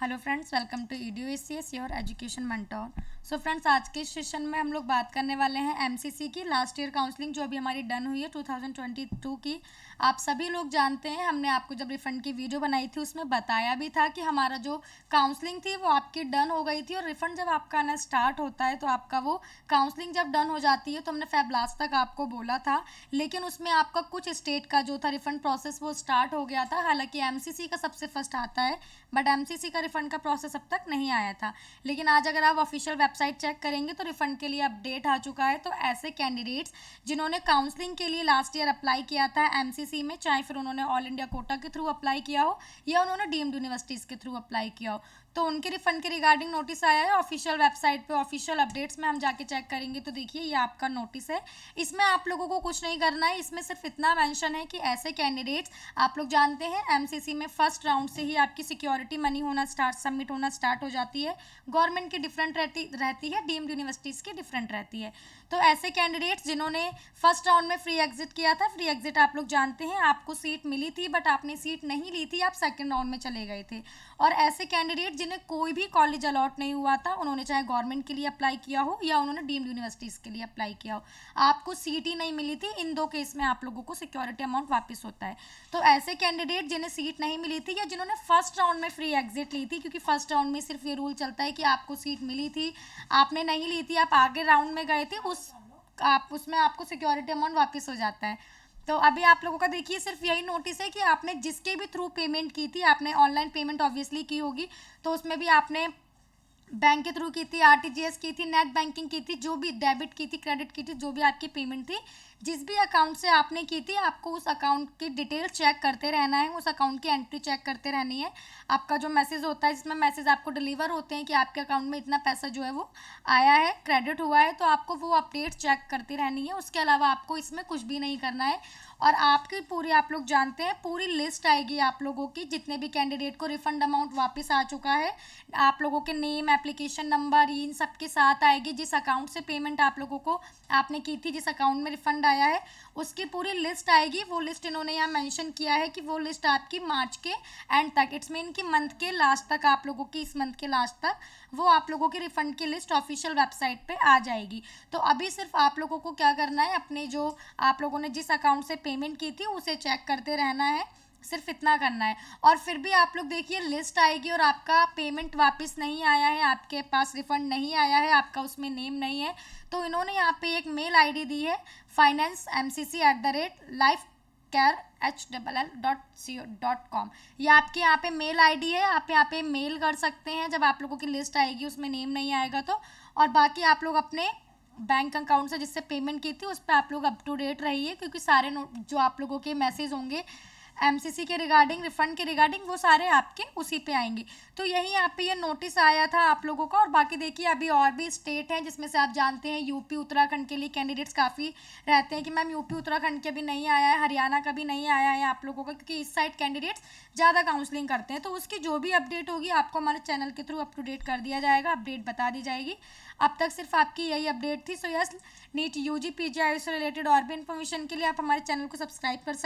Hello friends, welcome to EDUACS your education mentor. So friends, आज के session में हम लोग बात करने वाले हैं एमसीसी की लास्ट ईयर काउंसलिंग जो अभी हमारी डन हुई है 2022 की। आप सभी लोग जानते हैं, हमने आपको जब रिफंड की वीडियो बनाई थी उसमें बताया भी था कि हमारा जो काउंसलिंग थी वो आपकी डन हो गई थी और रिफंड जब आपका आना स्टार्ट होता है तो आपका वो काउंसलिंग जब डन हो जाती है तो हमने फेब लास्ट तक आपको बोला था, लेकिन उसमें आपका कुछ स्टेट का जो था रिफंड प्रोसेस वो स्टार्ट हो गया था। हालांकि एमसीसी का सबसे फर्स्ट आता है, बट एमसीसी का रिफंड का प्रोसेस अब तक नहीं आया था। लेकिन आज अगर आप ऑफिशियल वेबसाइट चेक करेंगे तो रिफंड के लिए अपडेट आ चुका है। तो ऐसे कैंडिडेट्स जिन्होंने काउंसलिंग के लिए लास्ट ईयर अप्लाई किया था एमसीसी में, चाहे फिर उन्होंने ऑल इंडिया कोटा के थ्रू अप्लाई किया हो या उन्होंने डीम्ड यूनिवर्सिटीज़ के थ्रू अप्लाई किया हो, तो उनके रिफंड के रिगार्डिंग नोटिस आया है ऑफिशियल वेबसाइट पे। ऑफिशियल अपडेट्स में हम जाके चेक करेंगे तो देखिए ये आपका नोटिस है। इसमें आप लोगों को कुछ नहीं करना है, इसमें सिर्फ इतना मेंशन है कि ऐसे कैंडिडेट्स, आप लोग जानते हैं एमसीसी में फर्स्ट राउंड से ही आपकी सिक्योरिटी मनी होना सबमिट होना स्टार्ट हो जाती है। गवर्नमेंट की डिफरेंट रहती है, डीम्ड यूनिवर्सिटीज़ की डिफरेंट रहती है। तो ऐसे कैंडिडेट्स जिन्होंने फर्स्ट राउंड में फ्री एग्जिट किया था, फ्री एग्जिट आप लोग जानते हैं, आपको सीट मिली थी बट आपने सीट नहीं ली थी, आप सेकेंड राउंड में चले गए थे। और ऐसे कैंडिडेट जिन्हें कोई भी कॉलेज अलॉट नहीं हुआ था, उन्होंने चाहे गवर्नमेंट के लिए अप्लाई किया हो या उन्होंने डीम्ड यूनिवर्सिटीज़ के लिए अप्लाई किया हो, आपको सीट ही नहीं मिली थी, इन दो केस में आप लोगों को सिक्योरिटी अमाउंट वापस होता है। तो ऐसे कैंडिडेट जिन्हें सीट नहीं मिली थी या जिन्होंने फर्स्ट राउंड में फ्री एग्जिट ली थी, क्योंकि फर्स्ट राउंड में सिर्फ ये रूल चलता है कि आपको सीट मिली थी, आपने नहीं ली थी, आप आगे राउंड में गए थे, उसमें आपको सिक्योरिटी अमाउंट वापस हो जाता है। तो अभी आप लोगों का देखिए सिर्फ यही नोटिस है कि आपने जिसके भी थ्रू पेमेंट की थी, आपने ऑनलाइन पेमेंट ऑब्वियसली की होगी, तो उसमें भी आपने बैंक के थ्रू की थी, आरटीजीएस की थी, नेट बैंकिंग की थी, जो भी डेबिट की थी, क्रेडिट की थी, जो भी आपकी पेमेंट थी, जिस भी अकाउंट से आपने की थी, आपको उस अकाउंट की डिटेल चेक करते रहना है, उस अकाउंट की एंट्री चेक करते रहनी है। आपका जो मैसेज होता है, जिसमें मैसेज आपको डिलीवर होते हैं कि आपके अकाउंट में इतना पैसा जो है वो आया है, क्रेडिट हुआ है, तो आपको वो अपडेट चेक करती रहनी है। उसके अलावा आपको इसमें कुछ भी नहीं करना है। और आपकी पूरी, आप लोग जानते हैं, पूरी लिस्ट आएगी आप लोगों की, जितने भी कैंडिडेट को रिफंड अमाउंट वापस आ चुका है, आप लोगों के नेम, एप्लीकेशन नंबर, इन सब के साथ आएगी। जिस अकाउंट से पेमेंट आप लोगों को आपने की थी, जिस अकाउंट में रिफंड आया है, उसकी पूरी लिस्ट आएगी। वो लिस्ट इन्होंने यहाँ मेंशन किया है कि वो लिस्ट आपकी मार्च के एंड तक, इट्स मीन कि मंथ के लास्ट तक, आप लोगों की इस मंथ के लास्ट तक वो आप लोगों की रिफंड की लिस्ट ऑफिशियल वेबसाइट पे आ जाएगी। तो अभी सिर्फ आप लोगों को क्या करना है, अपने जो आप लोगों ने जिस अकाउंट से पेमेंट की थी उसे चेक करते रहना है, सिर्फ इतना करना है। और फिर भी आप लोग देखिए लिस्ट आएगी और आपका पेमेंट वापस नहीं आया है, आपके पास रिफंड नहीं आया है, आपका उसमें नेम नहीं है, तो इन्होंने यहाँ पे एक मेल आईडी दी है, finance@lifecarehll.co.com। ये आपके यहाँ पे मेल आईडी है, आप यहाँ पे मेल कर सकते हैं जब आप लोगों की लिस्ट आएगी, उसमें नेम नहीं आएगा तो। और बाकी आप लोग अपने बैंक अकाउंट से जिससे पेमेंट की थी उस पर आप लोग अप टू डेट रहिए, क्योंकि सारे जो आप लोगों के मैसेज होंगे एमसीसी के रिगार्डिंग, रिफंड के रिगार्डिंग, वो सारे आपके उसी पे आएंगे। तो यही यहाँ पे ये नोटिस आया था आप लोगों का। और बाकी देखिए अभी और भी स्टेट हैं जिसमें से आप जानते हैं यूपी उत्तराखंड के लिए कैंडिडेट्स काफ़ी रहते हैं कि मैम यूपी उत्तराखंड के भी नहीं आया है, हरियाणा का भी नहीं आया है आप लोगों का, क्योंकि इस साइड कैंडिडेट्स ज़्यादा काउंसलिंग करते हैं। तो उसकी जो भी अपडेट होगी आपको हमारे चैनल के थ्रू अप टू डेट कर दिया जाएगा, अपडेट बता दी जाएगी। अब तक सिर्फ आपकी यही अपडेट थी। So yes, NEET UG PG AYUSH से रिलेटेड और भी इन्फॉर्मेशन के लिए आप हमारे चैनल को सब्सक्राइब कर सकते हैं।